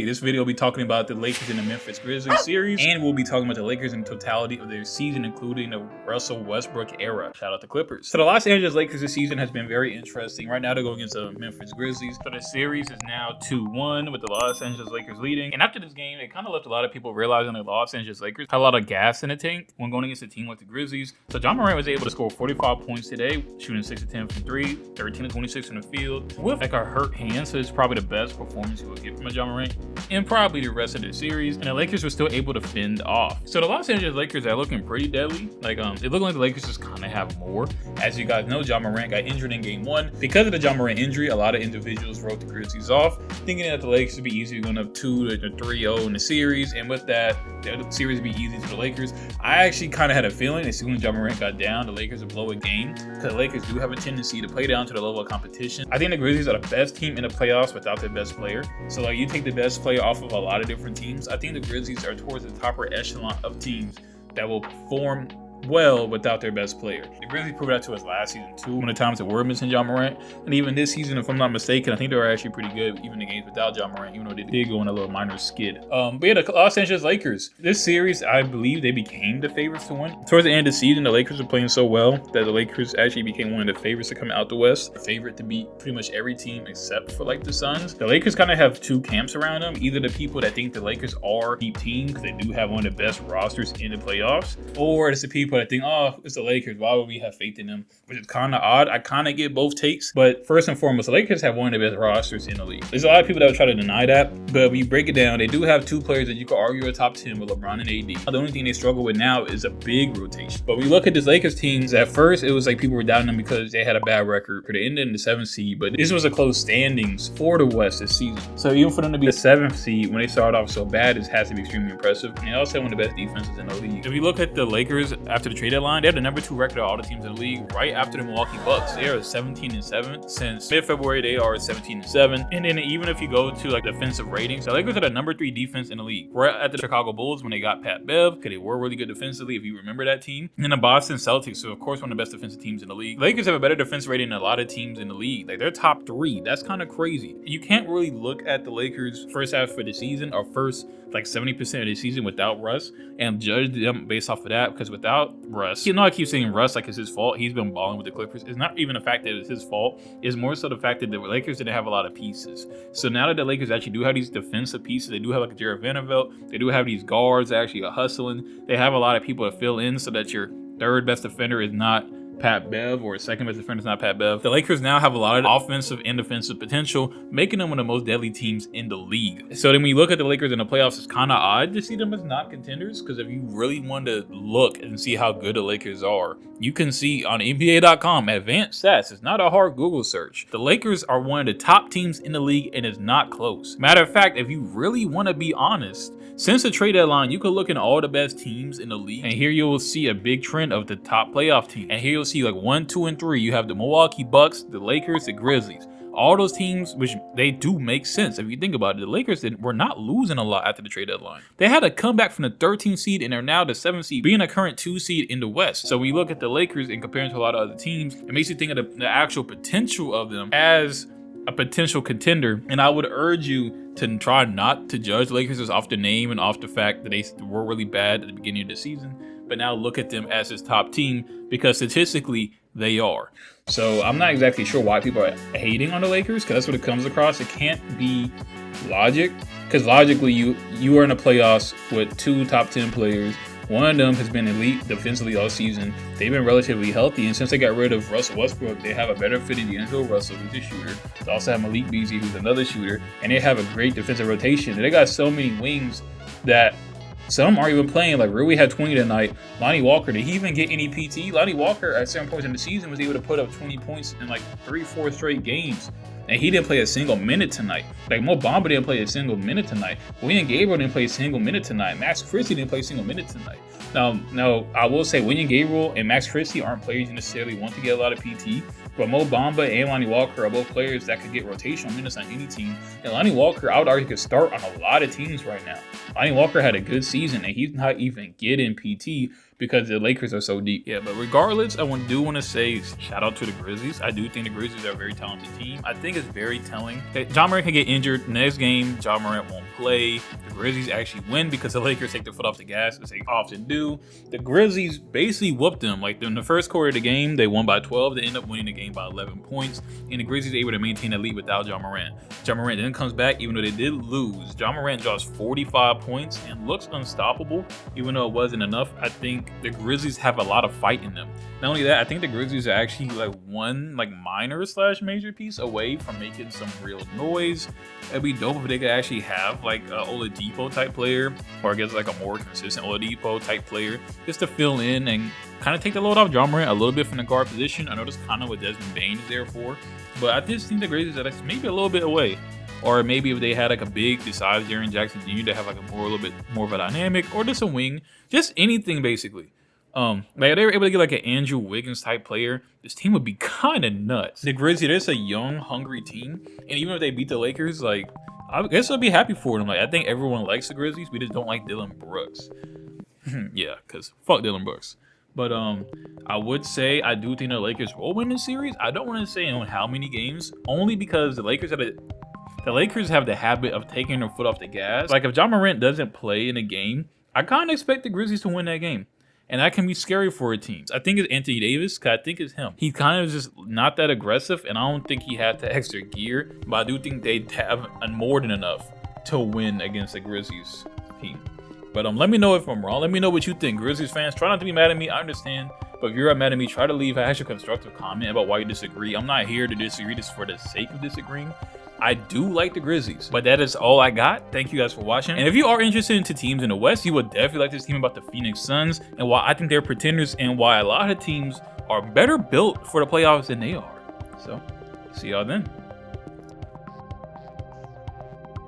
This video will be talking about the Lakers and the Memphis Grizzlies series, and we'll be talking about the Lakers in totality of their season, including the Russell Westbrook era. Shout out to Clippers. So the Los Angeles Lakers this season has been very interesting. Right now they're going against the Memphis Grizzlies. So the series is now 2-1 with the Los Angeles Lakers leading. And after this game, it kind of left a lot of people realizing the Los Angeles Lakers had a lot of gas in the tank when going against a team like the Grizzlies. So Ja Morant was able to score 45 points today, shooting 6 of 10 from 3, 13 of 26 in the field, with like a hurt hand. So it's probably the best performance you will get from a Ja Morant and probably the rest of the series. And the Lakers were still able to fend off. So the Los Angeles Lakers are looking pretty deadly. Like it looked like the Lakers just kind of have more. As you guys know, Ja Morant got injured in game 1. Because of the Ja Morant injury, a lot of individuals wrote the Grizzlies off, thinking that the Lakers would be easy going up 2 to 3-0 in the series, and with that, the series would be easy to the Lakers. I actually kind of had a feeling as soon as Ja Morant got down, the Lakers would blow a game, because the Lakers do have a tendency to play down to the level of competition. I think the Grizzlies are the best team in the playoffs without their best player. So like you take the best player off of a lot of different teams. I think the Grizzlies are towards the upper echelon of teams that will perform well without their best player. The Grizzlies proved that to us last season too, when the times that were missing Ja Morant, and even this season, if I'm not mistaken, I think they were actually pretty good even the games without Ja Morant, even though they did go on a little minor skid. But yeah, the Los Angeles Lakers, this series, I believe they became the favorites to win. Towards the end of the season, the Lakers were playing so well that the Lakers actually became one of the favorites to come out the West, a favorite to beat pretty much every team except for like the Suns. The Lakers kind of have two camps around them, either the people that think the Lakers are a deep team because they do have one of the best rosters in the playoffs, or it's the people that think, oh, it's the Lakers, why would we have faith in them? Which is kind of odd. I kind of get both takes, but first and foremost, the Lakers have one of the best rosters in the league. There's a lot of people that would try to deny that, but when you break it down, they do have two players that you could argue are top 10 with LeBron and AD. The only thing they struggle with now is a big rotation. But we look at this Lakers teams, at first it was like people were doubting them because they had a bad record. They ended in the 7th seed, but this was a close standings for the West this season. So even for them to be the 7th seed when they started off so bad, it has to be extremely impressive. And they also have one of the best defenses in the league. If you look at the Lakers after the trade deadline, they have the number 2 record of all the teams in the league right after the Milwaukee Bucks. They are 17-7 since mid-February. They are 17-7. And then even if you go to like defensive ratings, the Lakers are the number 3 defense in the league. Right at the Chicago Bulls when they got Pat Bev, because they were really good defensively if you remember that team. And then the Boston Celtics, so of course one of the best defensive teams in the league. The Lakers have a better defense rating than a lot of teams in the league. Like they're top 3. That's kind of crazy. You can't really look at the Lakers first half of the season or first like 70% of the season without Russ and judge them based off of that, because without Russ, you know, I keep saying Russ like it's his fault. He's been balling with the Clippers. It's not even the fact that it's his fault. It's more so the fact that the Lakers didn't have a lot of pieces. So now that the Lakers actually do have these defensive pieces, they do have like a Jared Vanderbilt, they do have these guards that actually are hustling. They have a lot of people to fill in so that your third best defender is not Pat Bev or second best defender is not Pat Bev. The Lakers now have a lot of offensive and defensive potential, making them one of the most deadly teams in the league. So then when you look at the Lakers in the playoffs, it's kind of odd to see them as not contenders, because if you really want to look and see how good the Lakers are, you can see on NBA.com, advanced stats. It's not a hard Google search. The Lakers are one of the top teams in the league and it's not close. Matter of fact, if you really want to be honest, since the trade deadline, you could look at all the best teams in the league, and here you will see a big trend of the top playoff teams. And here you'll see like 1, 2, and 3. You have the Milwaukee Bucks, the Lakers, the Grizzlies. All those teams, which they do make sense if you think about it. The Lakers were not losing a lot after the trade deadline. They had a comeback from the 13th seed and are now the 7th seed, being a current 2 seed in the West. So when you look at the Lakers and compare them to a lot of other teams, it makes you think of the actual potential of them as a potential contender. And I would urge you to try not to judge the Lakers just off the name and off the fact that they were really bad at the beginning of the season, but now look at them as his top team, because statistically they are. So I'm not exactly sure why people are hating on the Lakers, because that's what it comes across. It can't be logic, because logically you are in the playoffs with 2 top 10 players. One of them has been elite defensively all season. They've been relatively healthy, and since they got rid of Russell Westbrook, they have a better fit in D'Angelo Russell, who's a shooter. They also have Malik Beasley, who's another shooter, and they have a great defensive rotation. And they got so many wings that some are even playing. Like Rui had 20 tonight. Lonnie Walker, did he even get any PT? Lonnie Walker at certain points in the season was able to put up 20 points in like 3-4 straight games. And he didn't play a single minute tonight. Like Mo Bamba didn't play a single minute tonight. William Gabriel didn't play a single minute tonight. Max Christie didn't play a single minute tonight. Now, I will say William Gabriel and Max Christie aren't players you necessarily want to get a lot of PT. But Mo Bamba and Lonnie Walker are both players that could get rotational minutes on any team. And Lonnie Walker, I would argue, could start on a lot of teams right now. Lonnie Walker had a good season, and he's not even getting PT because the Lakers are so deep. Yeah, but regardless, I do want to say shout out to the Grizzlies. I do think the Grizzlies are a very talented team. I think it's very telling that Ja Morant can get injured. Next game, Ja Morant won't play. The Grizzlies actually win because the Lakers take their foot off the gas, as they often do. The Grizzlies basically whooped them. Like in the first quarter of the game, they won by 12. They end up winning the game by 11 points. And the Grizzlies able to maintain that lead without Ja Morant. Ja Morant then comes back, even though they did lose. Ja Morant draws 45 points and looks unstoppable, even though it wasn't enough. I think the Grizzlies have a lot of fight in them. Not only that, I think the Grizzlies are actually like one like minor / major piece away from making some real noise. It'd be dope if they could actually have like a Oladipo type player, or I guess like a more consistent Oladipo type player, just to fill in and kind of take the load off Ja Morant a little bit from the guard position. I know that's kind of what Desmond Bane is there for, but I just think the Grizzlies are maybe a little bit away. Or maybe if they had like a big besides Jaren Jackson Jr. to have like a little bit more of a dynamic, or just a wing, just anything basically. Like if they were able to get like an Andrew Wiggins type player, this team would be kind of nuts. The Grizzlies, they're just a young, hungry team, and even if they beat the Lakers, like I guess I'd be happy for them. Like I think everyone likes the Grizzlies, we just don't like Dillon Brooks. Yeah, cause fuck Dillon Brooks. But I would say I do think the Lakers will win this series. I don't want to say on how many games, only because the Lakers have the habit of taking their foot off the gas. Like if Ja Morant doesn't play in a game, I kind of expect the Grizzlies to win that game. And that can be scary for a team. I think it's Anthony Davis, because I think it's him. He kind of just not that aggressive, and I don't think he had the extra gear. But I do think they have more than enough to win against the Grizzlies team. But let me know if I'm wrong. Let me know what you think. Grizzlies fans, try not to be mad at me. I understand. But if you're mad at me, try to leave an actual constructive comment about why you disagree. I'm not here to disagree just for the sake of disagreeing. I do like the Grizzlies, but that is all I got. Thank you guys for watching. And if you are interested into teams in the West, you would definitely like this team about the Phoenix Suns and why I think they're pretenders and why a lot of teams are better built for the playoffs than they are. So, see y'all then.